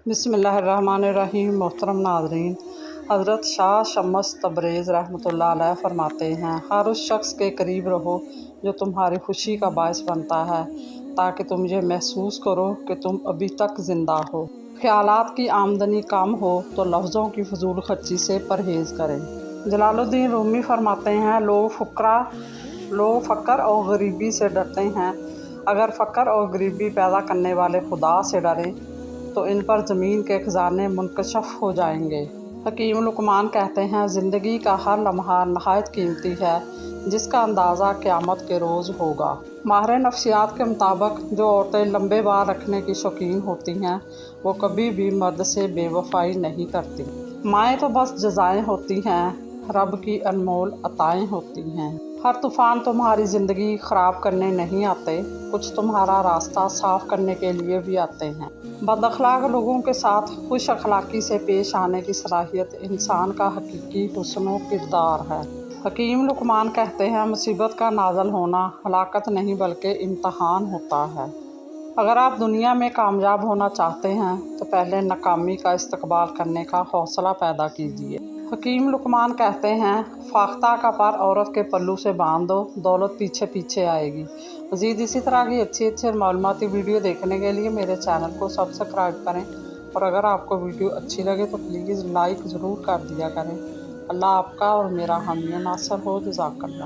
बिस्मिल्लाहिर्रहमानिर्रहीम। मोहतरम नाज़रीन, हज़रत शाह शम्स तबरेज़ रहमतुल्लाह अलैह फरमाते हैं, हर उस शख्स के करीब रहो जो तुम्हारी खुशी का बायस बनता है, ताकि तुम ये महसूस करो कि तुम अभी तक ज़िंदा हो। ख्यालात की आमदनी कम हो तो लफ्ज़ों की फजूल खर्ची से परहेज़ करें। जलालुद्दीन रूमी फरमाते हैं, लोग फ़क्र और गरीबी से डरते हैं। अगर फ़क्र और गरीबी पैदा करने वाले खुदा से डरें तो इन पर ज़मीन के खजाने मुनकशफ हो जाएंगे। हकीम लुकमान कहते हैं, ज़िंदगी का हर लम्हा नहायत कीमती है, जिसका अंदाज़ा क़यामत के रोज़ होगा। माहिर नफ्सियात के मुताबिक जो औरतें लंबे बाल रखने की शौकीन होती हैं वो कभी भी मर्द से बेवफाई नहीं करती। माएँ तो बस जज़ाएँ होती हैं, रब की अनमोल अताएँ होती हैं। हर तूफ़ान तुम्हारी ज़िंदगी ख़राब करने नहीं आते, कुछ तुम्हारा रास्ता साफ़ करने के लिए भी आते हैं। बदअखलाक लोगों के साथ खुश अखलाकी से पेश आने की सलाहियत इंसान का हकीकी हुस्न किरदार है। हकीम लुकमान कहते हैं, मुसीबत का नाज़िल होना हलाकत नहीं बल्कि इम्तहान होता है। अगर आप दुनिया में कामयाब होना चाहते हैं तो पहले नाकामी का इस्तकबाल करने का हौसला पैदा कीजिए। हकीम लुकमान कहते हैं, फाख्ता का पर औरत के पल्लू से बांध दो, दौलत पीछे पीछे आएगी। मज़ीद इसी तरह की अच्छी मालूमाती वीडियो देखने के लिए मेरे चैनल को सब्सक्राइब करें, और अगर आपको वीडियो अच्छी लगे तो प्लीज़ लाइक ज़रूर कर दिया करें। अल्लाह आपका और मेरा हामी नासर हो। जज़ाकल्लाह।